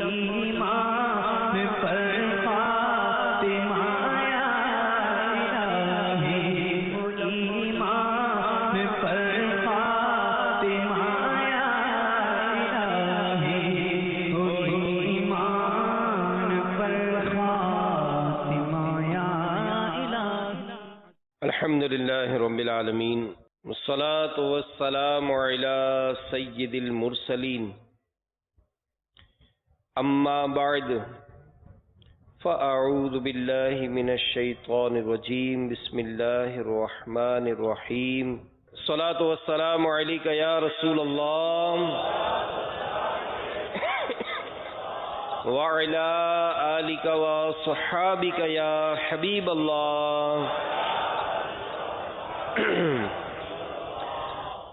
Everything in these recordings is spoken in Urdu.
ایمان پر فاطمہ یا الہی، ایمان پر فاطمہ یا الہی، ایمان پر فاطمہ یا الہی۔ الحمدللہ رب العالمین، والصلاة والسلام علی سید المرسلین، اما بعد فاعوذ باللہ من الشیطان الرجیم، بسم اللہ الرحمن الرحیم۔ الصلاة والسلام علیک یا رسول اللہ وعلی آلک وصحابک یا حبیب اللہ۔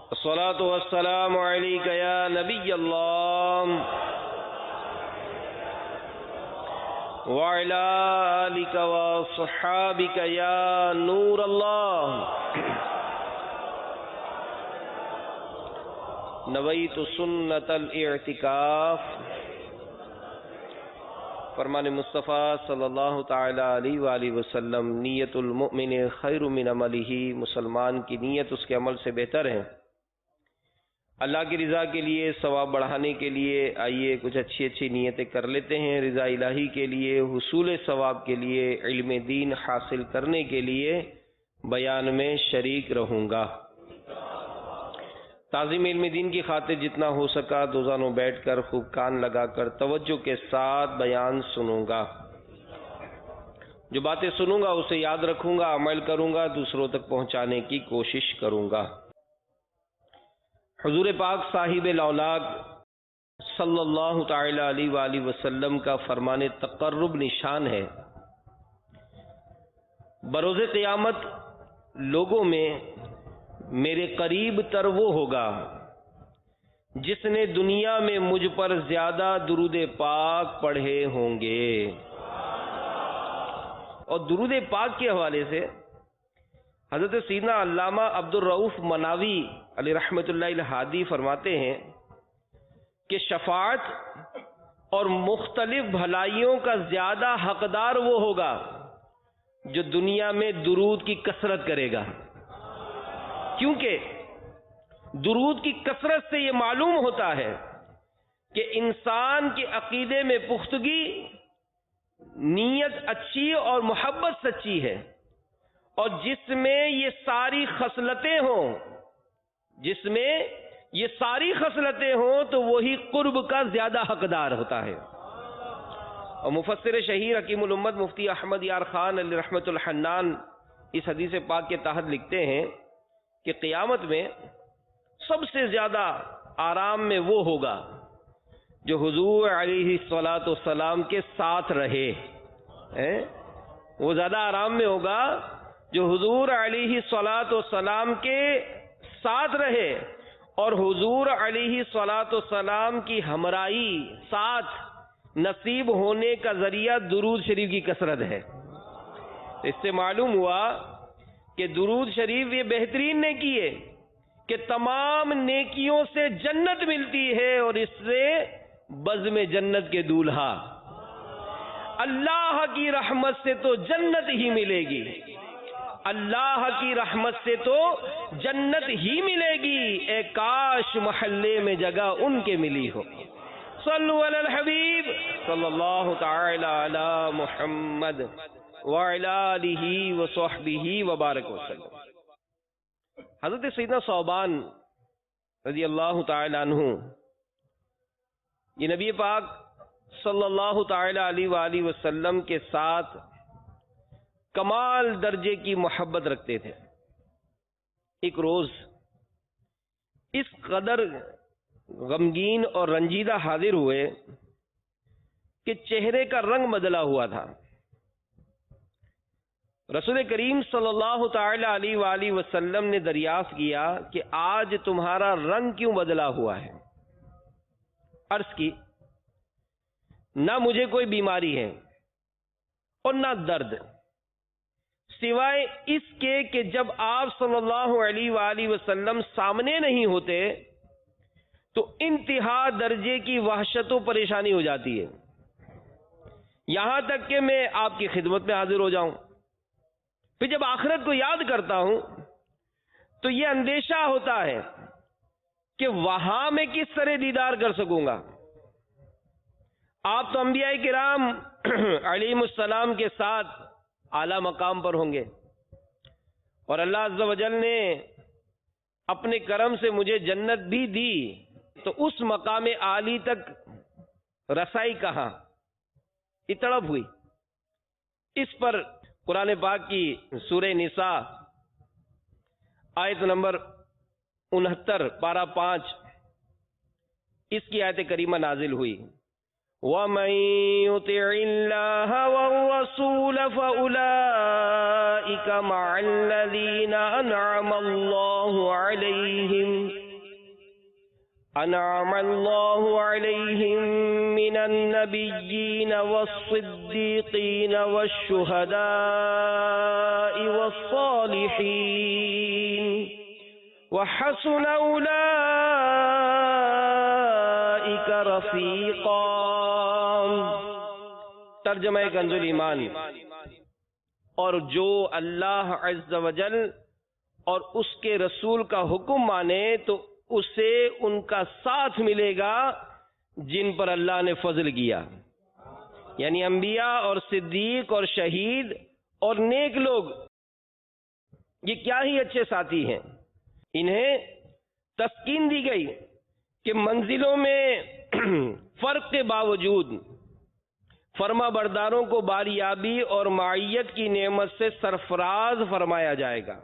الصلاة والسلام علیک یا نبی اللہ وعلی آلک وصحابک یا نور اللہ۔ نویت سنت الاعتکاف، فرمان مصطفیٰ صلی اللہ تعالی علیہ وآلہ وسلم، نیت المؤمن خیر من عملہ، مسلمان کی نیت اس کے عمل سے بہتر ہے۔ اللہ کی رضا کے لیے، ثواب بڑھانے کے لیے آئیے کچھ اچھی نیتیں کر لیتے ہیں۔ رضا الہی کے لیے، حصول ثواب کے لیے، علم دین حاصل کرنے کے لیے بیان میں شریک رہوں گا۔ تعظیم علم دین کی خاطر جتنا ہو سکا دوزانوں بیٹھ کر خوب کان لگا کر توجہ کے ساتھ بیان سنوں گا۔ جو باتیں سنوں گا اسے یاد رکھوں گا، عمل کروں گا، دوسروں تک پہنچانے کی کوشش کروں گا۔ حضور پاک صاحب الاولاق صلی اللہ تعالی علیہ وآلہ وسلم کا فرمان تقرب نشان ہے۔ بروز قیامت لوگوں میں میرے قریب تر وہ ہوگا جس نے دنیا میں مجھ پر زیادہ درود پاک پڑھے ہوں گے۔ اور درود پاک کے حوالے سے حضرت سیدنا علامہ عبد الرؤف مناوی علیہ رحمۃ اللہ الہادی فرماتے ہیں کہ شفاعت اور مختلف بھلائیوں کا زیادہ حقدار وہ ہوگا جو دنیا میں درود کی کثرت کرے گا، کیونکہ درود کی کثرت سے یہ معلوم ہوتا ہے کہ انسان کے عقیدے میں پختگی، نیت اچھی اور محبت سچی ہے، اور جس میں یہ ساری خصلتیں ہوں تو وہی قرب کا زیادہ حقدار ہوتا ہے۔ اور مفسر شہیر حکیم الامت مفتی احمد یار خان علیہ رحمۃ الحنان اس حدیث پاک کے تحت لکھتے ہیں کہ قیامت میں سب سے زیادہ آرام میں وہ ہوگا جو حضور علیہ الصلاۃ والسلام کے ساتھ رہے۔ وہ زیادہ آرام میں ہوگا جو حضور علیہ الصلاۃ والسلام کے ساتھ رہے، اور حضور علیہ الصلاۃ والسلام کی ہمراہی ساتھ نصیب ہونے کا ذریعہ درود شریف کی کثرت ہے۔ اس سے معلوم ہوا کہ درود شریف یہ بہترین نیکی ہے کہ تمام نیکیوں سے جنت ملتی ہے، اور اس سے بزم جنت کے دولہا اللہ کی رحمت سے تو جنت ہی ملے گی، اللہ کی رحمت سے تو جنت ہی ملے گی، اے کاش محلے میں جگہ ان کے ملی ہو۔ صلو علی الحبیب صلی اللہ تعالی علی محمد وعلی آلہ وصحبہ وبارک وسلم۔ حضرت سیدنا ثوبان رضی اللہ تعالی عنہ یہ نبی پاک صلی اللہ تعالی علیہ وآلہ وسلم کے ساتھ کمال درجے کی محبت رکھتے تھے۔ ایک روز اس قدر غمگین اور رنجیدہ حاضر ہوئے کہ چہرے کا رنگ بدلا ہوا تھا۔ رسول کریم صلی اللہ تعالی علیہ وآلہ وسلم نے دریافت کیا کہ آج تمہارا رنگ کیوں بدلا ہوا ہے؟ عرض کی، نہ مجھے کوئی بیماری ہے اور نہ درد، سوائے اس کے کہ جب آپ صلی اللہ علیہ وآلہ وسلم سامنے نہیں ہوتے تو انتہا درجے کی وحشت و پریشانی ہو جاتی ہے، یہاں تک کہ میں آپ کی خدمت میں حاضر ہو جاؤں. پھر جب آخرت کو یاد کرتا ہوں تو یہ اندیشہ ہوتا ہے کہ وہاں میں کس طرح دیدار کر سکوں گا. آپ تو انبیاء کرام علیہم السلام کے ساتھ اعلی مقام پر ہوں گے، اور اللہ عز و جل نے اپنے کرم سے مجھے جنت بھی دی، تو اس مقام عالی تک رسائی کہاں، یہ تڑپ ہوئی. اس پر قرآن پاک کی سورہ نساء آیت نمبر 69 پارہ 5 اس کی آیت کریمہ نازل ہوئی. وَمَن يُطِعِ اللَّهَ وَالرَّسُولَ فَأُولَئِكَ مَعَ الَّذِينَ أَنْعَمَ اللَّهُ عَلَيْهِم مِّنَ النَّبِيِّينَ وَالصِّدِّيقِينَ وَالشُّهَدَاءِ وَالصَّالِحِينَ وَحَسُنَ أُولَئِكَ رَفِيقًا. ترجمہ کنز ایمان. اور جو اللہ عز و جل اور اس کے رسول کا حکم مانے تو اسے ان کا ساتھ ملے گا جن پر اللہ نے فضل کیا، یعنی انبیاء اور صدیق اور شہید اور نیک لوگ. یہ کیا ہی اچھے ساتھی ہیں. انہیں تسکین دی گئی کہ منزلوں میں فرق کے باوجود فرما برداروں کو باریابی اور معیت کی نعمت سے سرفراز فرمایا جائے گا.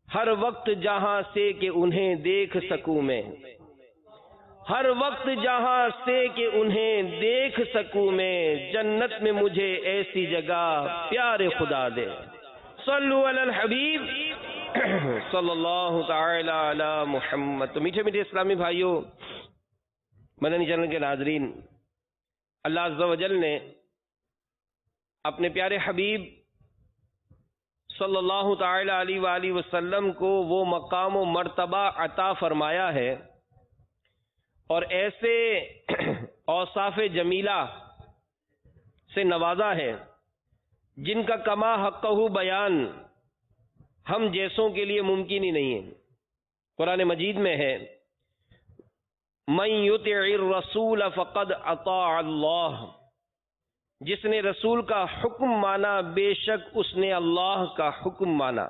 ہر وقت جہاں سے کہ انہیں دیکھ سکوں میں، ہر وقت جہاں سے کہ انہیں دیکھ سکوں میں، جنت میں مجھے ایسی جگہ پیارے خدا دے. صلو علی الحبیب صلی اللہ تعالی علی محمد. تو میٹھے میٹھے اسلامی بھائیوں، مدنی چینل کے ناظرین، اللہ عز و جل نے اپنے پیارے حبیب صلی اللہ تعالی علیہ وآلہ وسلم کو وہ مقام و مرتبہ عطا فرمایا ہے اور ایسے اوصاف جمیلہ سے نوازا ہے جن کا کما حقہ بیان ہم جیسوں کے لیے ممکن ہی نہیں ہے. قرآن مجید میں ہے من یطع الرسول فقد اطاع اللہ، جس نے رسول کا حکم مانا بے شک اس نے اللہ کا حکم مانا.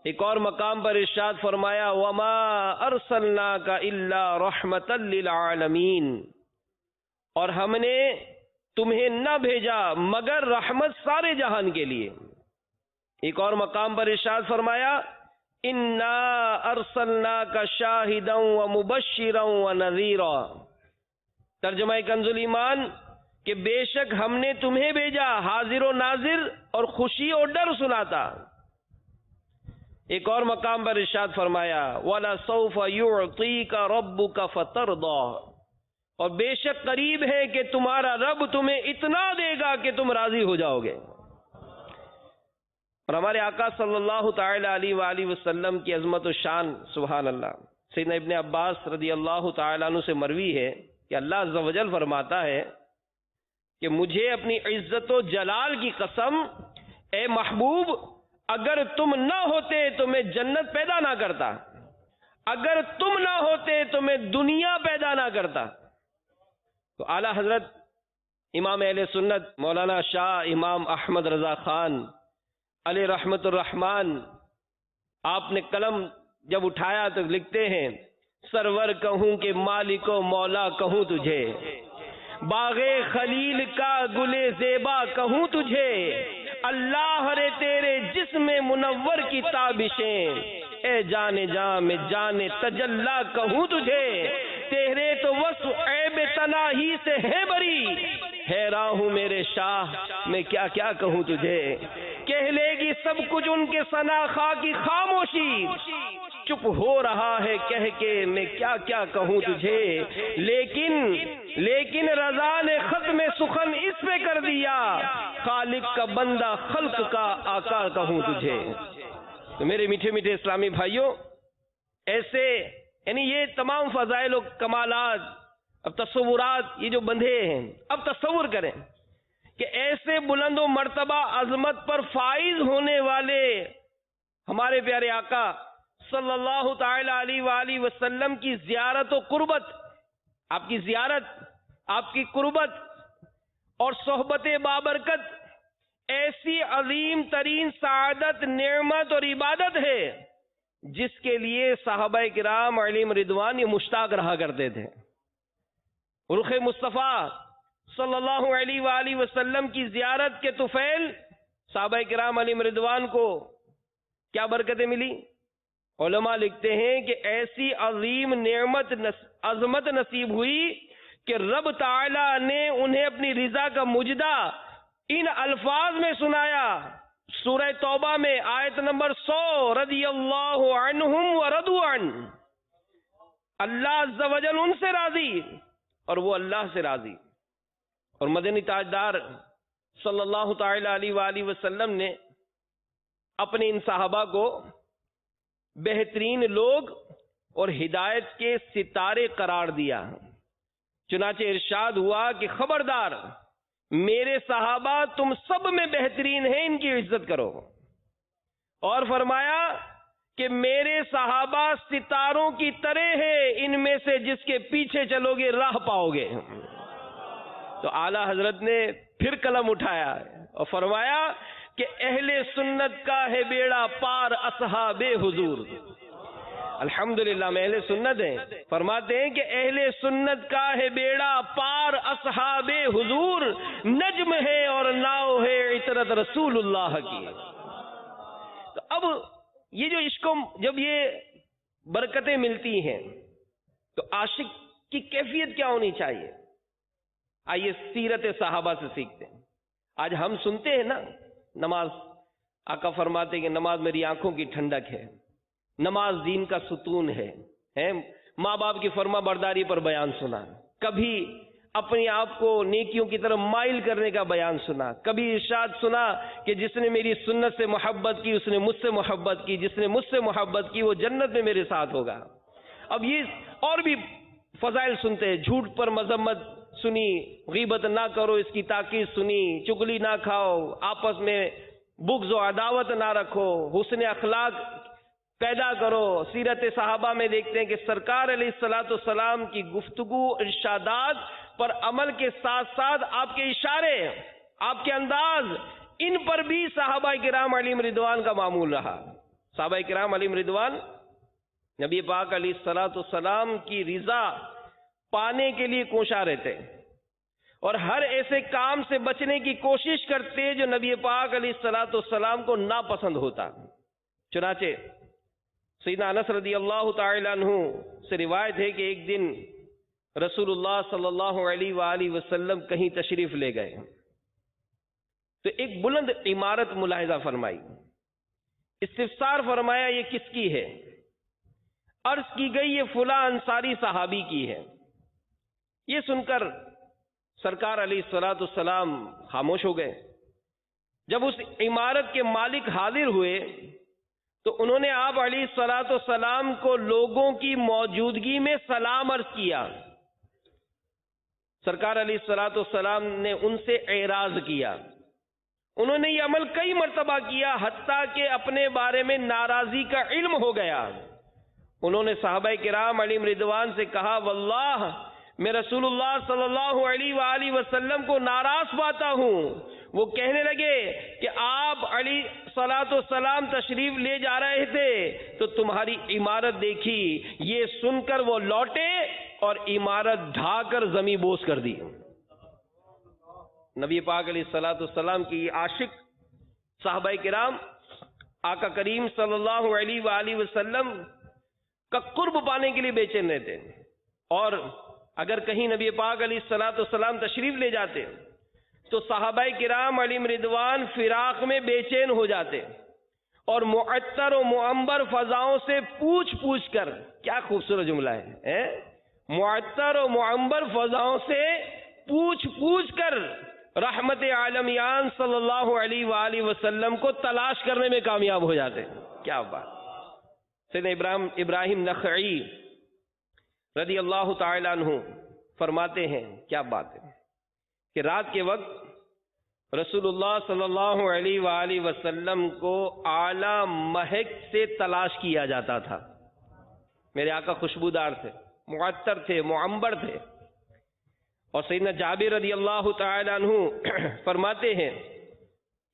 ایک اور مقام پر ارشاد فرمایا وما ارسلناک الا رحمتا للعالمین، اور ہم نے تمہیں نہ بھیجا مگر رحمت سارے جہان کے لیے. ایک اور مقام پر ارشاد فرمایا انا ارسلناک شاہدا ومبشرا ونذیرا. ترجمہ کنز ایمان کہ بے شک ہم نے تمہیں بھیجا حاضر و ناظر اور خوشی اور ڈر سناتا. ایک اور مقام پر ارشاد فرمایا وَلَسَوْفَ يُعْطِيكَ رَبُّكَ فَتَرْضَى، اور بے شک قریب ہے کہ تمہارا رب تمہیں اتنا دے گا کہ تم راضی ہو جاؤ گے. اور ہمارے آقا صلی اللہ تعالی علیہ وآلہ وسلم کی عظمت و شان سبحان اللہ. سیدنا ابن عباس رضی اللہ تعالی عنہ سے مروی ہے کہ اللہ عز و جل فرماتا ہے کہ مجھے اپنی عزت و جلال کی قسم اے محبوب اگر تم نہ ہوتے تو میں جنت پیدا نہ کرتا، اگر تم نہ ہوتے تو میں دنیا پیدا نہ کرتا. تو اعلی حضرت امام اہل سنت مولانا شاہ امام احمد رضا خان علیہ رحمت الرحمن، آپ نے قلم جب اٹھایا تو لکھتے ہیں سرور کہوں کہ مالک و مولا کہوں تجھے، باغ خلیل کا گل زیبا کہوں تجھے، اللہ رے تیرے جسم منور کی تابشیں، اے جان جان میں جان تجلا کہوں تجھے، تیرے تو وصف عیب تناہی سے ہے بری، حیران ہوں میرے شاہ میں کیا کیا کہوں تجھے. کہہ لے گی سب کچھ ان کے ثنا خواہ کی خاموشی، چپ ہو رہا ہے کہہ کے میں کیا کیا کہوں تجھے، لیکن رضا نے ختم سخن اس پہ کر دیا، خالق کا بندہ خلق کا آقا کہوں تجھے. تو میرے میٹھے میٹھے اسلامی بھائیوں، ایسے یعنی یہ تمام فضائل و کمالات، اب تصورات یہ جو بندھے ہیں، اب تصور کریں کہ ایسے بلند و مرتبہ عظمت پر فائز ہونے والے ہمارے پیارے آقا صلی اللہ تعالی علیہ وآلہ وسلم کی زیارت و قربت، آپ کی زیارت، آپ کی قربت اور صحبت بابرکت ایسی عظیم ترین سعادت، نعمت اور عبادت ہے جس کے لیے صحابہ کرام علیہم رضوان یہ مشتاق رہا کرتے تھے۔ رخ مصطفیٰ صلی اللہ علیہ وآلہ وسلم کی زیارت کے طفیل صحابہ کرام علیہم رضوان کو کیا برکتیں ملی؟ علماء لکھتے ہیں کہ ایسی عظیم نعمت عظمت نصیب ہوئی کہ رب تعالی نے انہیں اپنی رضا کا مجدہ ان الفاظ میں سنایا، سورہ توبہ میں آیت نمبر 100، رضی اللہ عنہم ورضوا عنہ، اللہ عز و جل ان سے راضی اور وہ اللہ سے راضی۔ اور مدنی تاجدار صلی اللہ تعالی علیہ وآلہ وسلم نے اپنے ان صحابہ کو بہترین لوگ اور ہدایت کے ستارے قرار دیا، چنانچہ ارشاد ہوا کہ خبردار، میرے صحابہ تم سب میں بہترین ہیں، ان کی عزت کرو۔ اور فرمایا کہ میرے صحابہ ستاروں کی طرح ہیں، ان میں سے جس کے پیچھے چلو گے راہ پاؤ گے۔ تو اعلی حضرت نے پھر قلم اٹھایا اور فرمایا کہ اہل سنت کا ہے بیڑا پار اصحاب حضور۔ الحمدللہ میں اہل سنت ہیں، فرماتے ہیں کہ اہل سنت کا ہے بیڑا پار اصحاب حضور، نجم ہے اور ناؤ ہے عطرت رسول اللہ کی۔ تو اب یہ جو عشق، جب یہ برکتیں ملتی ہیں تو عاشق کی کیفیت کیا ہونی چاہیے؟ آئیے سیرت صحابہ سے سیکھتے ہیں۔ آج ہم سنتے ہیں نا نماز، آقا فرماتے ہیں کہ نماز میری آنکھوں کی ٹھنڈک ہے، نماز دین کا ستون ہے۔ ماں باپ کی فرما برداری پر بیان سنا، کبھی اپنے آپ کو نیکیوں کی طرف مائل کرنے کا بیان سنا، کبھی ارشاد سنا کہ جس نے میری سنت سے محبت کی اس نے مجھ سے محبت کی، جس نے مجھ سے محبت کی وہ جنت میں میرے ساتھ ہوگا۔ اب یہ اور بھی فضائل سنتے ہیں، جھوٹ پر مذمت سنی، غیبت نہ کرو اس کی تاکید سنی، چگلی نہ کھاؤ، آپس میں بغض و عداوت نہ رکھو، حسن اخلاق پیدا کرو۔ سیرت صحابہ میں دیکھتے ہیں کہ سرکار علیہ الصلوۃ والسلام کی گفتگو، ارشادات پر عمل کے ساتھ ساتھ آپ کے اشارے، آپ کے انداز، ان پر بھی صحابہ کرام علیہم رضوان کا معمول رہا۔ صحابہ کرام علیہم رضوان نبی پاک علیہ الصلوۃ والسلام کی رضا پانے کے لیے کوشاں رہتے اور ہر ایسے کام سے بچنے کی کوشش کرتے جو نبی پاک علیہ الصلوۃ والسلام کو ناپسند ہوتا۔ چنانچہ سیدنا انس رضی اللہ تعالی عنہ سے روایت ہے کہ ایک دن رسول اللہ صلی اللہ علیہ وآلہ وسلم کہیں تشریف لے گئے تو ایک بلند عمارت ملاحظہ فرمائی، استفسار فرمایا یہ کس کی ہے؟ عرض کی گئی یہ فلاں انصاری صحابی کی ہے۔ یہ سن کر سرکار علیہ الصلوۃ والسلام خاموش ہو گئے۔ جب اس عمارت کے مالک حاضر ہوئے تو انہوں نے آپ علیہ الصلوۃ والسلام کو لوگوں کی موجودگی میں سلام عرض کیا۔ سرکار علیہ الصلوۃ والسلام نے ان سے اعراض کیا۔ انہوں نے یہ عمل کئی مرتبہ کیا حتیٰ کہ اپنے بارے میں ناراضی کا علم ہو گیا۔ انہوں نے صحابہ کرام علیہم رضوان سے کہا واللہ میں رسول اللہ صلی اللہ علیہ وآلہ وسلم کو ناراض پاتا ہوں۔ وہ کہنے لگے کہ آپ علیہ الصلوۃ والسلام تشریف لے جا رہے تھے تو تمہاری عمارت دیکھی۔ یہ سن کر وہ لوٹے اور عمارت ڈھا کر زمین بوس کر دی۔ نبی پاک علیہ الصلوۃ والسلام کی عاشق صحابہ کرام آقا کریم صلی اللہ علیہ وآلہ وسلم کا قرب پانے کے لیے بے چین رہتے، اور اگر کہیں نبی پاک علیہ الصلوۃ والسلام تشریف لے جاتے تو صحابہ کرام علیہم رضوان فراق میں بے چین ہو جاتے اور معطر و معنبر فضاؤں سے پوچھ پوچھ کر، کیا خوبصورت جملہ ہے، معطر و معنبر فضاؤں سے پوچھ پوچھ کر رحمت عالمیان صلی اللہ علیہ وآلہ وسلم کو تلاش کرنے میں کامیاب ہو جاتے۔ کیا بات! سیدنا ابراہیم نخعی رضی اللہ تعالی عنہ فرماتے ہیں، کیا بات ہے کہ رات کے وقت رسول اللہ صلی اللہ علیہ وآلہ وسلم کو اعلیٰ مہک سے تلاش کیا جاتا تھا۔ میرے آقا خوشبودار تھے، معطر تھے، معنبر تھے۔ اور سیدنا جابر رضی اللہ تعالی عنہ فرماتے ہیں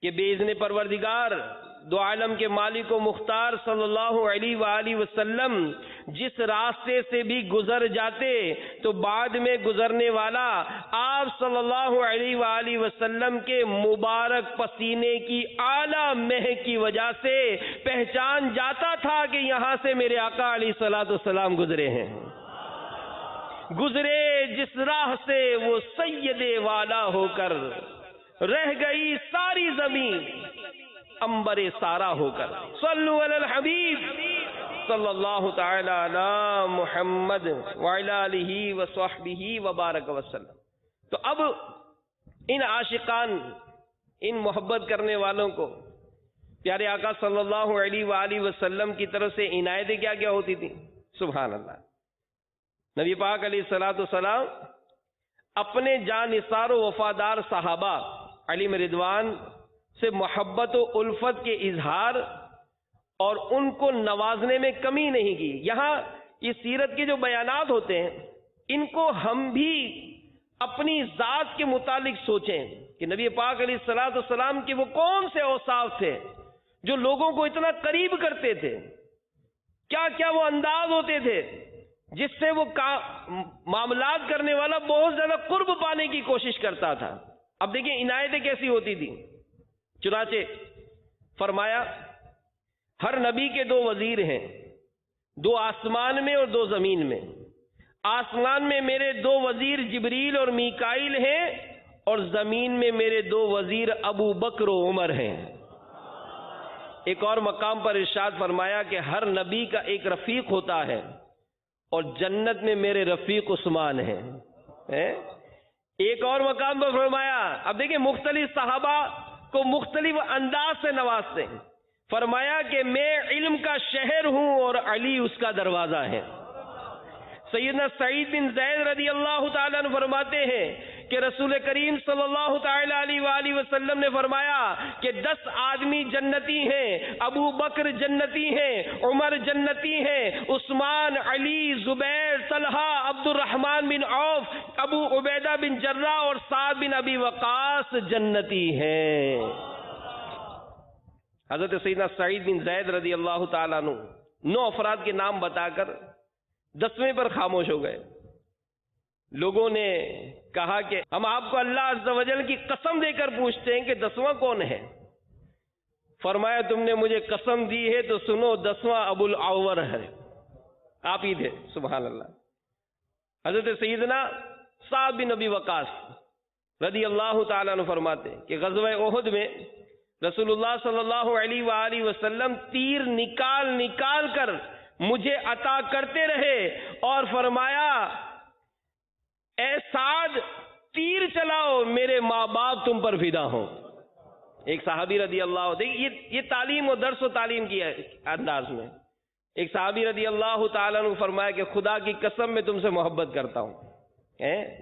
کہ بِإِذْنِ پروردگار دو عالم کے مالک و مختار صلی اللہ علیہ وآلہ وسلم جس راستے سے بھی گزر جاتے تو بعد میں گزرنے والا آپ صلی اللہ علیہ وآلہ وسلم کے مبارک پسینے کی اعلیٰ مہک کی وجہ سے پہچان جاتا تھا کہ یہاں سے میرے آقا علیہ الصلوۃ والسلام گزرے ہیں۔ گزرے جس راہ سے وہ سید والا ہو کر، رہ گئی ساری زمین عنبر سارا ہو کر۔ صلو علی الحبیب صلی اللہ تعالی علی محمد وعلی آلہ وصحبہ وبارک وسلم۔ تو اب ان عاشقان، ان محبت کرنے والوں کو پیارے آقا صلی اللہ علیہ وآلہ وسلم کی طرف سے عنایتیں کیا کیا ہوتی تھیں؟ سبحان اللہ۔ نبی پاک علیہ الصلوۃ والسلام اپنے جانثار و وفادار صحابہ علیہ رضوان سے محبت و الفت کے اظہار اور ان کو نوازنے میں کمی نہیں کی۔ یہاں یہ سیرت کے جو بیانات ہوتے ہیں ان کو ہم بھی اپنی ذات کے متعلق سوچیں کہ نبی پاک علیہ الصلوۃ والسلام کے وہ کون سے اوصاف تھے جو لوگوں کو اتنا قریب کرتے تھے، کیا کیا وہ انداز ہوتے تھے جس سے وہ معاملات کرنے والا بہت زیادہ قرب پانے کی کوشش کرتا تھا۔ اب دیکھیں عنایتیں کیسی ہوتی تھی۔ چنانچہ فرمایا ہر نبی کے دو وزیر ہیں، دو آسمان میں اور دو زمین میں۔ آسمان میں میرے دو وزیر جبریل اور میکائیل ہیں، اور زمین میں میرے دو وزیر ابو بکر و عمر ہیں۔ ایک اور مقام پر ارشاد فرمایا کہ ہر نبی کا ایک رفیق ہوتا ہے، اور جنت میں میرے رفیق عثمان ہیں۔ ایک اور مقام پر فرمایا، اب دیکھیں مختلف صحابہ کو مختلف انداز سے نوازتے ہیں۔ فرمایا کہ میں علم کا شہر ہوں اور علی اس کا دروازہ ہے۔ سیدنا سعید بن زید رضی اللہ تعالیٰ عنہ فرماتے ہیں کہ رسول کریم صلی اللہ تعالیٰ علیہ وآلہ وسلم نے فرمایا کہ 10 آدمی جنتی ہیں، ابو بکر جنتی ہیں، عمر جنتی ہیں، عثمان، علی، زبیر، طلحہ، عبد الرحمن بن عوف، ابو عبیدہ بن جراح اور سعد بن ابی وقاص جنتی ہیں۔ حضرت سیدنا سعید بن زید رضی اللہ تعالیٰ عنہ 9 افراد کے نام بتا کر 10ویں پر خاموش ہو گئے۔ لوگوں نے کہا کہ ہم آپ کو اللہ عز و جل کی قسم دے کر پوچھتے ہیں کہ 10واں کون ہے؟ فرمایا تم نے مجھے قسم دی ہے تو سنو، 10واں ابو الاعور ہے، آپ ہی تھے۔ سبحان اللہ۔ حضرت سیدنا سعد بن ابی وقاص رضی اللہ تعالیٰ عنہ فرماتے ہیں کہ غزوہ احد میں رسول اللہ صلی اللہ علیہ وآلہ وسلم تیر نکال نکال کر مجھے عطا کرتے رہے اور فرمایا اے سعد تیر چلاؤ، میرے ماں باپ تم پر فدا ہوں۔ ایک صحابی رضی اللہ، یہ تعلیم و درس و تعلیم کی انداز میں ایک صحابی رضی اللہ تعالیٰ نے فرمایا کہ خدا کی قسم میں تم سے محبت کرتا ہوں۔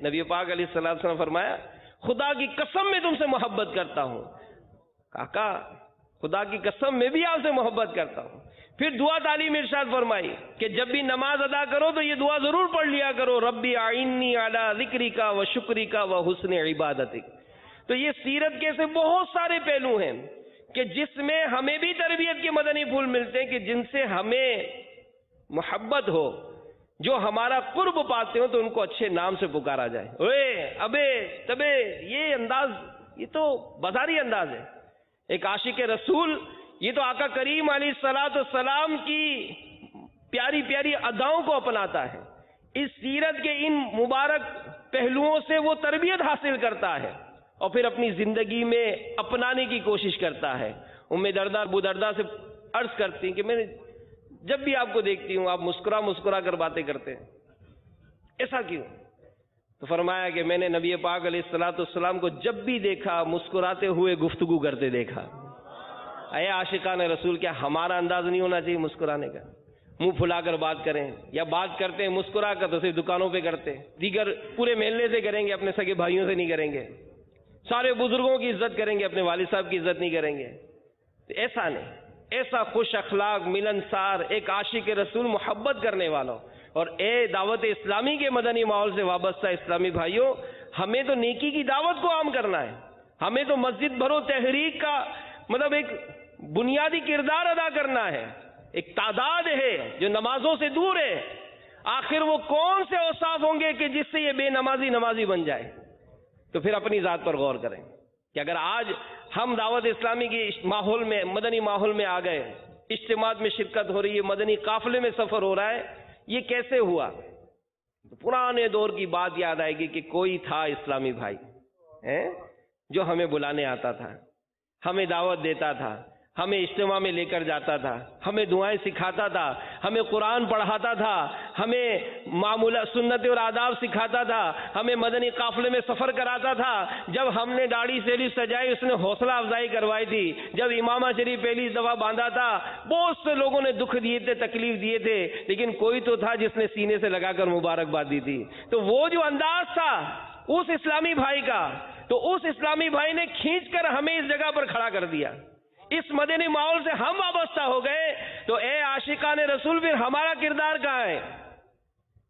نبی پاک علیہ الصلوۃ والسلام فرمایا خدا کی قسم میں تم سے محبت کرتا ہوں۔ کاکا خدا کی قسم میں بھی آپ سے محبت کرتا ہوں۔ پھر دعا تعلیم ارشاد فرمائی کہ جب بھی نماز ادا کرو تو یہ دعا ضرور پڑھ لیا کرو، ربی اعنی علی ذکرک و شکرک و حسن عبادتک۔ تو یہ سیرت کے ایسے بہت سارے پہلو ہیں کہ جس میں ہمیں بھی تربیت کے مدنی پھول ملتے ہیں کہ جن سے ہمیں محبت ہو، جو ہمارا قرب پاتے ہو تو ان کو اچھے نام سے پکارا جائے، اوے ابے تبے۔ یہ انداز یہ تو بازاری انداز ہے۔ ایک عاشق رسول یہ تو آقا کریم علیہ الصلوۃ والسلام کی پیاری پیاری اداؤں کو اپناتا ہے، اس سیرت کے ان مبارک پہلوؤں سے وہ تربیت حاصل کرتا ہے اور پھر اپنی زندگی میں اپنانے کی کوشش کرتا ہے۔ ام دردہ ابو دردہ سے عرض کرتی ہیں کہ میں جب بھی آپ کو دیکھتی ہوں آپ مسکرا کر باتیں کرتے ہیں، ایسا کیوں؟ تو فرمایا کہ میں نے نبی پاک علیہ الصلوۃ والسلام کو جب بھی دیکھا مسکراتے ہوئے گفتگو کرتے دیکھا۔ اے عاشقان رسول، کیا ہمارا انداز نہیں ہونا چاہیے مسکرانے کا؟ منہ پھلا کر بات کریں، یا بات کرتے ہیں مسکرا کر تو صرف دکانوں پہ کرتے، دیگر پورے محلے سے کریں گے، اپنے سگے بھائیوں سے نہیں کریں گے، سارے بزرگوں کی عزت کریں گے، اپنے والد صاحب کی عزت نہیں کریں گے. ایسا نہیں، ایسا خوش اخلاق، ملنسار، ایک عاشق رسول، محبت کرنے والوں. اور اے دعوت اسلامی کے مدنی ماحول سے وابستہ اسلامی بھائیوں، ہمیں تو نیکی کی دعوت کو عام کرنا ہے، ہمیں تو مسجد بھرو تحریک کا مطلب ایک بنیادی کردار ادا کرنا ہے. ایک تعداد ہے جو نمازوں سے دور ہے، آخر وہ کون سے اوصاف ہوں گے کہ جس سے یہ بے نمازی نمازی بن جائے؟ تو پھر اپنی ذات پر غور کریں کہ اگر آج ہم دعوت اسلامی کی ماحول میں، مدنی ماحول میں آ گئے، اجتماعات میں شرکت ہو رہی ہے، مدنی قافلے میں سفر ہو رہا ہے، یہ کیسے ہوا؟ پرانے دور کی بات یاد آئے گی کہ کوئی تھا اسلامی بھائی جو ہمیں بلانے آتا تھا، ہمیں دعوت دیتا تھا، ہمیں اجتماع میں لے کر جاتا تھا، ہمیں دعائیں سکھاتا تھا، ہمیں قرآن پڑھاتا تھا، ہمیں معمولات سنت اور آداب سکھاتا تھا، ہمیں مدنی قافلے میں سفر کراتا تھا. جب ہم نے داڑھی سیلی سجائی اس نے حوصلہ افزائی کروائی تھی، جب امامہ شریف پہلی دفعہ باندھا تھا بہت سے لوگوں نے دکھ دیے تھے، تکلیف دیے تھے، لیکن کوئی تو تھا جس نے سینے سے لگا کر مبارکباد دی تھی. تو وہ جو انداز تھا اس اسلامی بھائی کا، تو اس اسلامی بھائی نے کھینچ کر ہمیں اس جگہ پر کھڑا کر دیا. اس مدنی ماحول سے ہم وابستہ ہو گئے تو اے عاشقان رسول، پھر ہمارا کردار کہاں ہے؟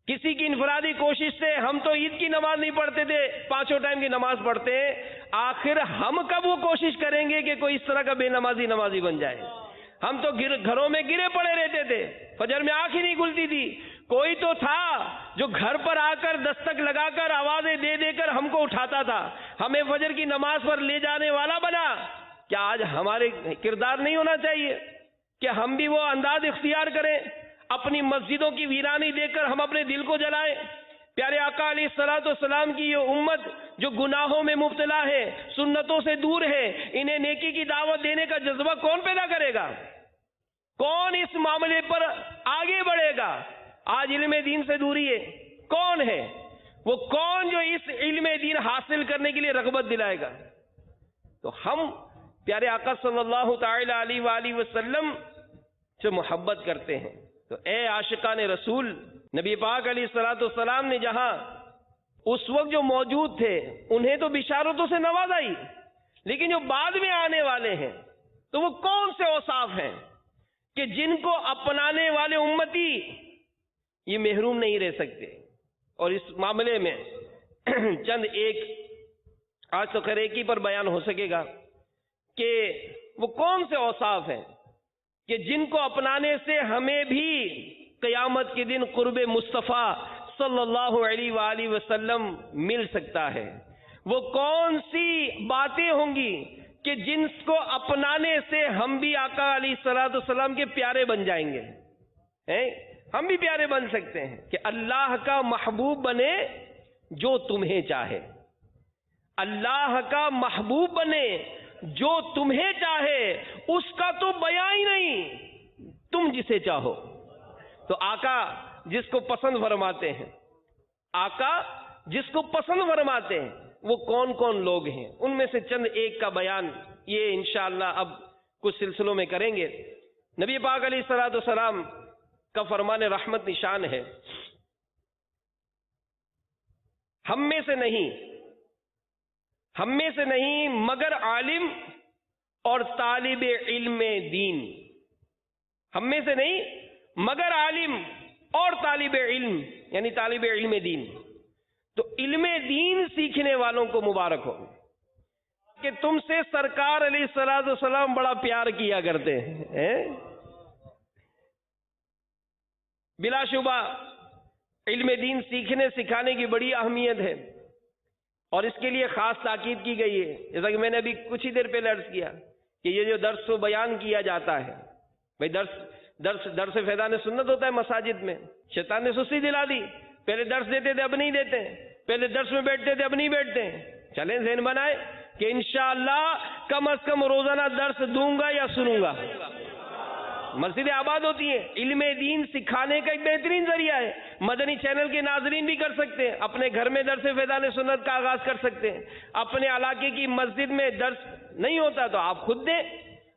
کسی کی انفرادی کوشش سے ہم تو عید کی نماز نہیں پڑھتے تھے، 5 ٹائم کی نماز پڑھتے ہیں، آخر ہم کب وہ کوشش کریں گے کہ کوئی اس طرح کا بے نمازی نمازی بن جائے؟ ہم تو گھروں میں گرے پڑے رہتے تھے، فجر میں آنکھ ہی نہیں کھلتی تھی. کوئی تو تھا جو گھر پر آ کر دستک لگا کر آوازیں دے دے کر ہم کو اٹھاتا تھا، ہمیں فجر کی نماز پر لے جانے والا بنا. کیا آج ہمارے کردار نہیں ہونا چاہیے کہ ہم بھی وہ انداز اختیار کریں؟ اپنی مسجدوں کی ویرانی دیکھ کر ہم اپنے دل کو جلائیں؟ پیارے آقا علیہ الصلوۃ والسلام کی یہ امت جو گناہوں میں مبتلا ہے، سنتوں سے دور ہے، انہیں نیکی کی دعوت دینے کا جذبہ کون پیدا کرے گا؟ کون اس معاملے پر آگے بڑھے گا؟ آج علم دین سے دوری ہے، کون ہے وہ؟ کون جو اس علم دین حاصل کرنے کے لیے رغبت دلائے گا؟ تو ہم پیارے آقا صلی اللہ تعالی علیہ وآلہ وسلم سے محبت کرتے ہیں. تو اے عاشقان رسول، نبی پاک علیہ الصلوۃ والسلام نے جہاں اس وقت جو موجود تھے انہیں تو بشارتوں سے نوازائی، لیکن جو بعد میں آنے والے ہیں تو وہ کون سے اوصاف ہیں کہ جن کو اپنانے والے امتی یہ محروم نہیں رہ سکتے؟ اور اس معاملے میں چند ایک آج تو خیر ایک ہی پر بیان ہو سکے گا کہ وہ کون سے اوصاف ہیں کہ جن کو اپنانے سے ہمیں بھی قیامت کے دن قرب مصطفیٰ صلی اللہ علیہ وآلہ وسلم مل سکتا ہے. وہ کون سی باتیں ہوں گی کہ جن کو اپنانے سے ہم بھی آقا علیہ الصلوۃ والسلام کے پیارے بن جائیں گے؟ ہم بھی پیارے بن سکتے ہیں کہ اللہ کا محبوب بنے جو تمہیں چاہے، اللہ کا محبوب بنے جو تمہیں چاہے، اس کا تو بیان ہی نہیں، تم جسے چاہو. تو آقا جس کو پسند فرماتے ہیں، آقا جس کو پسند فرماتے ہیں وہ کون کون لوگ ہیں؟ ان میں سے چند ایک کا بیان یہ انشاءاللہ اب کچھ سلسلوں میں کریں گے. نبی پاک علیہ الصلوۃ والسلام کا فرمان رحمت نشان ہے، ہم میں سے نہیں مگر عالم اور طالب علم دین. ہم میں سے نہیں مگر عالم اور طالب علم، یعنی طالب علم دین. تو علم دین سیکھنے والوں کو مبارک ہو کہ تم سے سرکار علیہ الصلوۃ والسلام بڑا پیار کیا کرتے ہیں. بلا شبہ علم دین سیکھنے سکھانے کی بڑی اہمیت ہے، اور اس کے لیے خاص تاکید کی گئی ہے. جیسا کہ میں نے ابھی کچھ ہی دیر پہلے عرض کیا کہ یہ جو درس و بیان کیا جاتا ہے، بھئی درس فیضان سنت ہوتا ہے مساجد میں. شیطان نے سستی دلا دی، پہلے درس دیتے تھے اب نہیں دیتے، پہلے درس میں بیٹھتے تھے اب نہیں بیٹھتے. چلیں ذہن بنائے کہ انشاءاللہ کم از کم روزانہ درس دوں گا یا سنوں گا. مسجدیں آباد ہوتی ہیں، علم دین سکھانے کا ایک بہترین ذریعہ ہے. مدنی چینل کے ناظرین بھی کر سکتے ہیں، اپنے گھر میں درس فیضان سنت کا آغاز کر سکتے ہیں. اپنے علاقے کی مسجد میں درس نہیں ہوتا تو آپ خود دیں،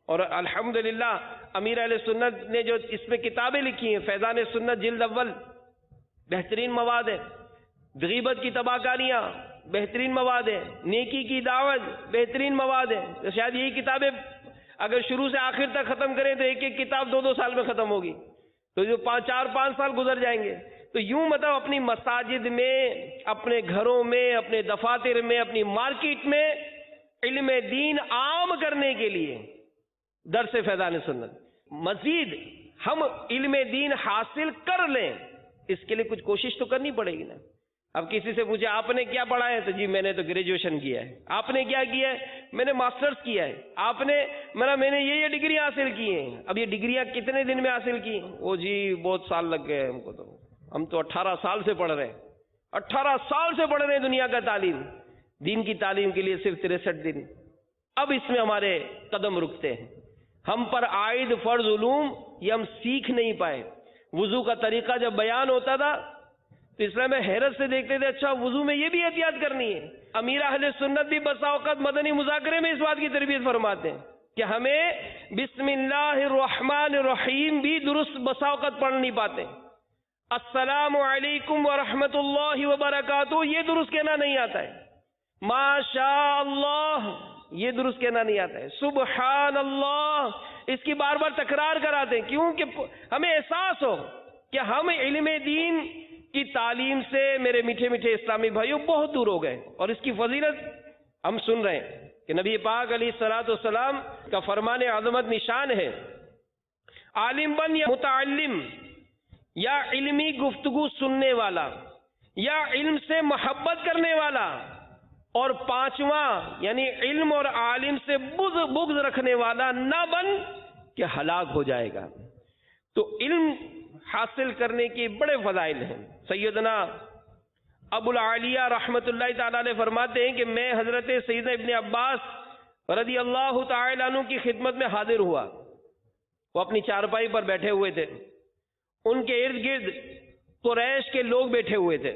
اور الحمدللہ امیر اہل سنت نے جو اس میں کتابیں لکھی ہیں، فیضان سنت جلد اول بہترین مواد ہے، غیبت کی تباہ کاریاں بہترین مواد ہے، نیکی کی دعوت بہترین مواد ہے. تو شاید یہی کتابیں اگر شروع سے آخر تک ختم کریں تو ایک ایک کتاب 2-2 سال میں ختم ہوگی، تو جو 4-5 سال گزر جائیں گے. تو یوں مطلب اپنی مساجد میں، اپنے گھروں میں، اپنے دفاتر میں، اپنی مارکیٹ میں علم دین عام کرنے کے لیے درس فیضان سنت. مزید ہم علم دین حاصل کر لیں، اس کے لیے کچھ کوشش تو کرنی پڑے گی نا. اب کسی سے پوچھے آپ نے کیا پڑھا ہے، تو جی میں نے تو گریجویشن کیا ہے. آپ نے کیا کیا ہے؟ میں نے ماسٹرز کیا ہے. آپ نے میں نے یہ ڈگری حاصل کی ہیں. اب یہ ڈگریاں کتنے دن میں حاصل کی؟ وہ جی بہت سال لگ گئے ہم کو، تو ہم تو 18 سال سے پڑھ رہے ہیں. 18 سال سے پڑھ رہے ہیں دنیا کا تعلیم، دین کی تعلیم کے لیے صرف 63 دن. اب اس میں ہمارے قدم رکتے ہیں. ہم پر عائد فرض علوم یہ ہم سیکھ نہیں پائے. وضو کا طریقہ جب بیان ہوتا تھا تو اسلام میں حیرت سے دیکھتے تھے، اچھا وضو میں یہ بھی احتیاط کرنی ہے. امیر اہل سنت بھی بسا اوقات مدنی مذاکرے میں اس بات کی تربیت فرماتے ہیں کہ ہمیں بسم اللہ الرحمن الرحیم بھی درست بسا اوقات پڑھ نہیں پاتے. السلام علیکم ورحمۃ اللہ وبرکاتہ یہ درست کہنا نہیں آتا ہے. ما شاء اللہ یہ درست کہنا نہیں آتا ہے. سبحان اللہ اس کی بار بار تکرار کراتے ہیں، کیوں کہ ہمیں احساس ہو کہ ہم علم دین کی تعلیم سے میرے میٹھے میٹھے اسلامی بھائیوں بہت دور ہو گئے. اور اس کی فضیلت ہم سن رہے ہیں کہ نبی پاک علیہ الصلوۃ والسلام کا فرمان عظمت نشان ہے، عالم بن یا متعلم، یا علمی گفتگو سننے والا، یا علم سے محبت کرنے والا، اور 5واں یعنی علم اور عالم سے بغض رکھنے والا نہ بن کہ ہلاک ہو جائے گا. تو علم حاصل کرنے کی بڑے فضائل ہیں. سیدنا ابو العالیہ رحمت اللہ تعالی علیہ فرماتے ہیں کہ میں حضرت سیدنا ابن عباس رضی اللہ تعالی عنہ کی خدمت میں حاضر ہوا. وہ اپنی چارپائی پر بیٹھے ہوئے تھے، ان کے ارد گرد قریش کے لوگ بیٹھے ہوئے تھے.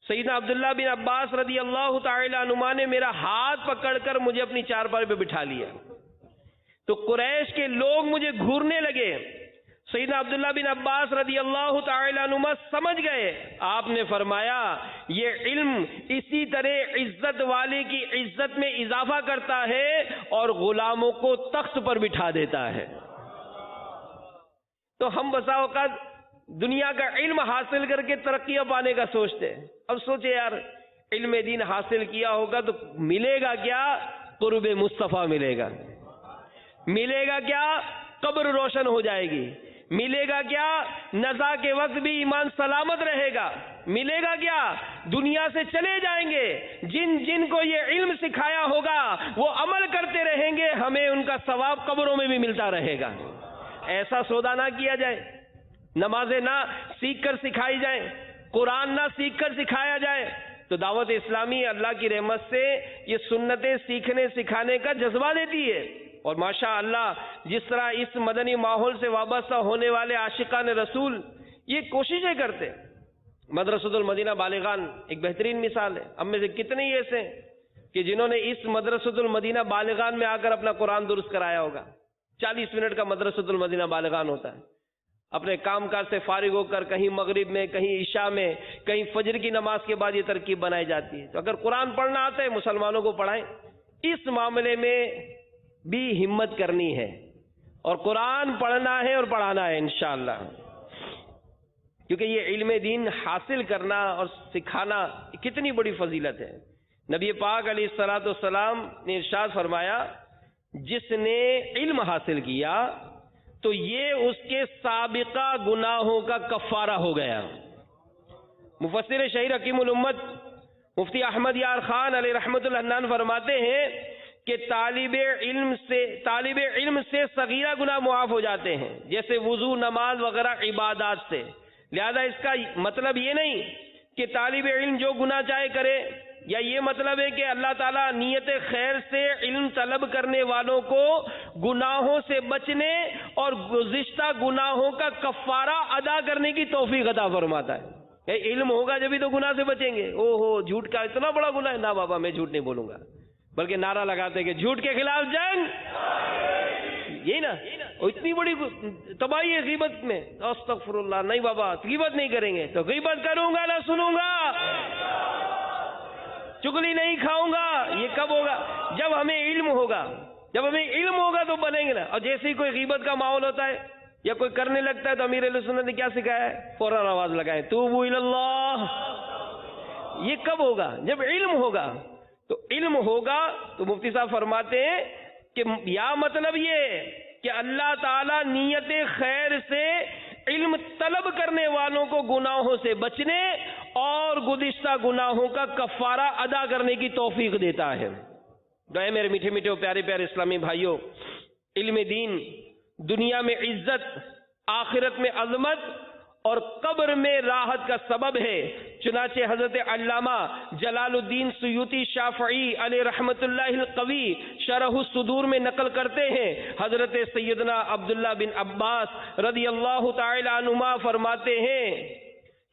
سیدنا عبداللہ بن عباس رضی اللہ تعالی عنہما نے میرا ہاتھ پکڑ کر مجھے اپنی چارپائی پہ بٹھا لیا. تو قریش کے لوگ مجھے گھورنے لگے. سیدنا عبداللہ بن عباس رضی اللہ تعالی عنہما سمجھ گئے. آپ نے فرمایا یہ علم اسی طرح عزت والے کی عزت میں اضافہ کرتا ہے اور غلاموں کو تخت پر بٹھا دیتا ہے. تو ہم بسا اوقات دنیا کا علم حاصل کر کے ترقیاں پانے کا سوچتے ہیں. اب سوچے یار علم دین حاصل کیا ہوگا تو ملے گا کیا؟ قرب مصطفیٰ ملے گا. ملے گا کیا؟ قبر روشن ہو جائے گی. ملے گا کیا؟ نزا کے وقت بھی ایمان سلامت رہے گا. ملے گا کیا؟ دنیا سے چلے جائیں گے. جن جن کو یہ علم سکھایا ہوگا وہ عمل کرتے رہیں گے، ہمیں ان کا ثواب قبروں میں بھی ملتا رہے گا. ایسا سودا نہ کیا جائے، نمازیں نہ سیکھ کر سکھائی جائیں، قرآن نہ سیکھ کر سکھایا جائے. تو دعوت اسلامی اللہ کی رحمت سے یہ سنتیں سیکھنے سکھانے کا جذبہ دیتی ہے. اور ماشاء اللہ جس طرح اس مدنی ماحول سے وابستہ ہونے والے عاشقان رسول یہ کوششیں کرتے. مدرسۃ المدینہ بالغان ایک بہترین مثال ہے. ہم میں سے کتنے ہی ایسے ہیں کہ جنہوں نے اس مدرسۃ المدینہ بالغان میں آ کر اپنا قرآن درست کرایا ہوگا. 40 منٹ کا مدرسۃ المدینہ بالغان ہوتا ہے. اپنے کام کاج سے فارغ ہو کر کہیں مغرب میں، کہیں عشاء میں، کہیں فجر کی نماز کے بعد یہ ترکیب بنائی جاتی ہے. تو اگر قرآن پڑھنا آتا ہے مسلمانوں کو پڑھائیں. اس معاملے میں بھی ہمت کرنی ہے اور قرآن پڑھنا ہے اور پڑھانا ہے انشاءاللہ، کیونکہ یہ علم دین حاصل کرنا اور سکھانا کتنی بڑی فضیلت ہے. نبی پاک علیہ الصلوۃ والسلام نے ارشاد فرمایا جس نے علم حاصل کیا تو یہ اس کے سابقہ گناہوں کا کفارہ ہو گیا. مفسر شہیر حکیم الامت مفتی احمد یار خان علیہ رحمت اللہ فرماتے ہیں کہ طالب علم سے صغیرہ گناہ معاف ہو جاتے ہیں، جیسے وضو، نماز وغیرہ عبادات سے. لہذا اس کا مطلب یہ نہیں کہ طالب علم جو گناہ چاہے کرے، یا یہ مطلب ہے کہ اللہ تعالیٰ نیت خیر سے علم طلب کرنے والوں کو گناہوں سے بچنے اور گزشتہ گناہوں کا کفارہ ادا کرنے کی توفیق عطا فرماتا ہے. علم ہوگا جبھی تو گناہ سے بچیں گے. جھوٹ کا اتنا بڑا گناہ ہے، نہ بابا میں جھوٹ نہیں بولوں گا، بلکہ نعرہ لگاتے کہ جھوٹ کے خلاف جنگ. یہی نا، اور اتنی بڑی تباہی ہے غیبت میں. استغفر اللہ، نہیں بابا غیبت نہیں کریں گے. تو غیبت کروں گا نہ سنوں گا، چگلی نہیں کھاؤں گا. یہ کب ہوگا؟ جب ہمیں علم ہوگا. جب ہمیں علم ہوگا تو بنیں گے نا. اور جیسے ہی کوئی غیبت کا ماحول ہوتا ہے یا کوئی کرنے لگتا ہے تو امیر اہل سنت نے کیا سکھایا ہے؟ فوراً آواز لگائیں، توبوا الی اللہ. یہ کب ہوگا؟ جب علم ہوگا. تو علم ہوگا تو مفتی صاحب فرماتے ہیں کہ یا مطلب یہ کہ اللہ تعالی نیت خیر سے علم طلب کرنے والوں کو گناہوں سے بچنے اور گزشتہ گناہوں کا کفارہ ادا کرنے کی توفیق دیتا ہے. اے میرے میٹھے میٹھے پیارے پیارے اسلامی بھائیوں، علم دین دنیا میں عزت، آخرت میں عظمت اور قبر میں راحت کا سبب ہے. چنانچہ حضرت علامہ جلال الدین سیوطی شافعی علیہ رحمت اللہ القوی شرح الصدور میں نقل کرتے ہیں، حضرت سیدنا عبداللہ بن عباس رضی اللہ تعالی عنہما فرماتے ہیں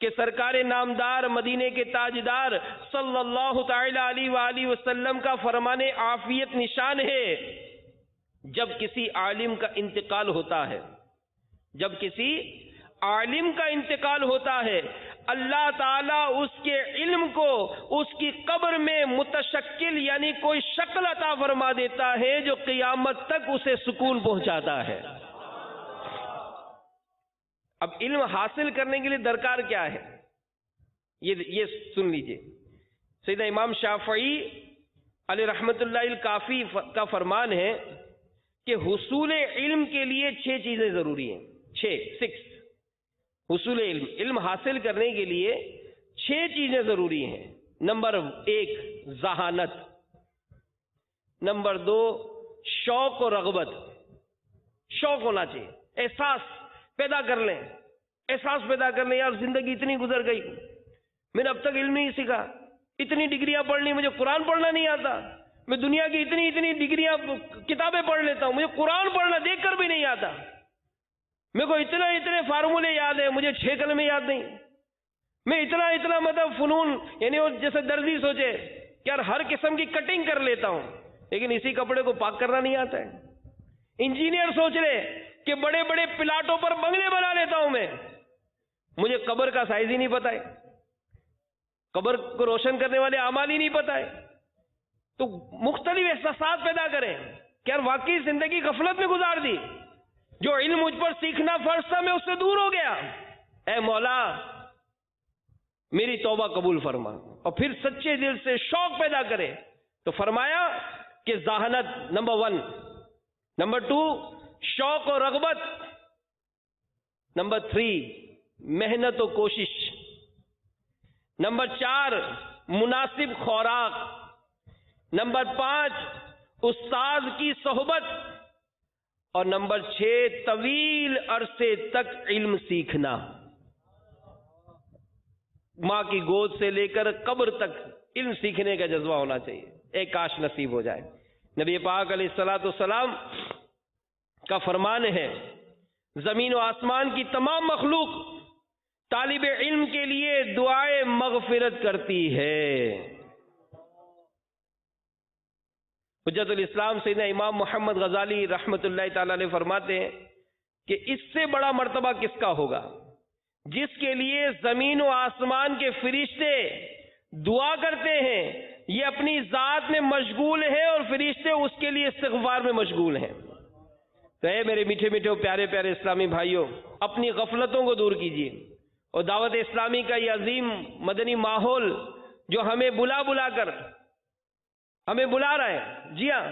کہ سرکار نامدار مدینے کے تاجدار صلی اللہ تعالی علیہ وآلہ وسلم کا فرمان عافیت نشان ہے، جب کسی عالم کا انتقال ہوتا ہے، جب کسی عالم کا انتقال ہوتا ہے، اللہ تعالیٰ اس کے علم کو اس کی قبر میں متشکل یعنی کوئی شکل عطا فرما دیتا ہے جو قیامت تک اسے سکون پہنچاتا ہے. اب علم حاصل کرنے کے لیے درکار کیا ہے؟ یہ سن لیجئے. سیدنا امام شافعی علیہ رحمت اللہ الکافی کا فرمان ہے کہ حصول علم کے لیے 6 چیزیں ضروری ہیں. 6 حصول علم حاصل کرنے کے لیے 6 چیزیں ضروری ہیں. نمبر 1 ذہانت، نمبر 2 شوق و رغبت. شوق ہونا چاہیے، احساس پیدا کر لیں، احساس پیدا کر لیں. یار زندگی اتنی گزر گئی، میں نے اب تک علم نہیں سیکھا، اتنی ڈگریاں پڑھ لی، مجھے قرآن پڑھنا نہیں آتا. میں دنیا کی اتنی ڈگریاں کتابیں پڑھ لیتا ہوں، مجھے قرآن پڑھنا دیکھ کر بھی نہیں آتا. میرے کو اتنے فارمولے یاد ہیں، مجھے 6 کلمے یاد نہیں. میں اتنا مطلب فنون یعنی وہ جیسے درزی سوچے کہ یار ہر قسم کی کٹنگ کر لیتا ہوں، لیکن اسی کپڑے کو پاک کرنا نہیں آتا ہے. انجینئر سوچ رہے کہ بڑے بڑے پلاٹوں پر بنگلے بنا لیتا ہوں میں، مجھے قبر کا سائز ہی نہیں پتا ہے، قبر کو روشن کرنے والے اعمال ہی نہیں پتا ہے. تو مختلف احساسات پیدا کریں کہ یار واقعی زندگی غفلت میں گزار دی، جو علم مجھ پر سیکھنا فرض تھا میں اس سے دور ہو گیا. اے مولا میری توبہ قبول فرما. اور پھر سچے دل سے شوق پیدا کرے. تو فرمایا کہ ذہانت نمبر 1، نمبر 2 شوق و رغبت، نمبر 3 محنت و کوشش، نمبر 4 مناسب خوراک، نمبر 5 استاد کی صحبت، اور نمبر 6 طویل عرصے تک علم سیکھنا. ماں کی گود سے لے کر قبر تک علم سیکھنے کا جذبہ ہونا چاہیے. اے کاش نصیب ہو جائے. نبی پاک علیہ الصلوۃ والسلام کا فرمان ہے زمین و آسمان کی تمام مخلوق طالب علم کے لیے دعائے مغفرت کرتی ہے. حجت الاسلام سیدنا امام محمد غزالی رحمت اللہ تعالی علیہ فرماتے ہیں کہ اس سے بڑا مرتبہ کس کا ہوگا جس کے لیے زمین و آسمان کے فرشتے دعا کرتے ہیں، یہ اپنی ذات میں مشغول ہے اور فرشتے اس کے لیے استغفار میں مشغول ہیں. تو اے میرے میٹھے میٹھے پیارے پیارے اسلامی بھائیوں، اپنی غفلتوں کو دور کیجیے اور دعوت اسلامی کا یہ عظیم مدنی ماحول جو ہمیں بلا کر ہمیں بلا رہا ہے، جی ہاں،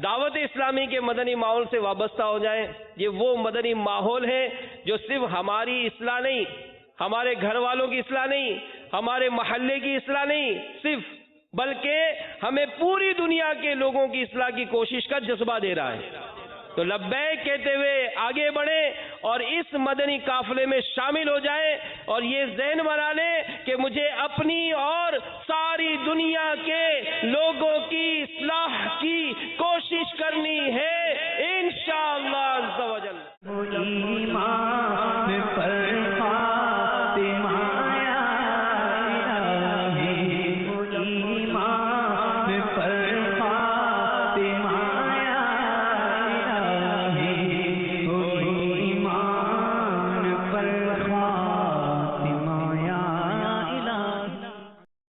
دعوت اسلامی کے مدنی ماحول سے وابستہ ہو جائیں. یہ وہ مدنی ماحول ہے جو صرف ہماری اصلاح نہیں، ہمارے گھر والوں کی اصلاح نہیں، ہمارے محلے کی اصلاح نہیں صرف، بلکہ ہمیں پوری دنیا کے لوگوں کی اصلاح کی کوشش کا جذبہ دے رہا ہے. تو لبیک کہتے ہوئے آگے بڑھیں اور اس مدنی قافلے میں شامل ہو جائیں اور یہ ذہن بنا لیں کہ مجھے اپنی اور ساری دنیا کے لوگوں کی اصلاح کی کوشش کرنی ہے انشاءاللہ عز و جل. ایمان پر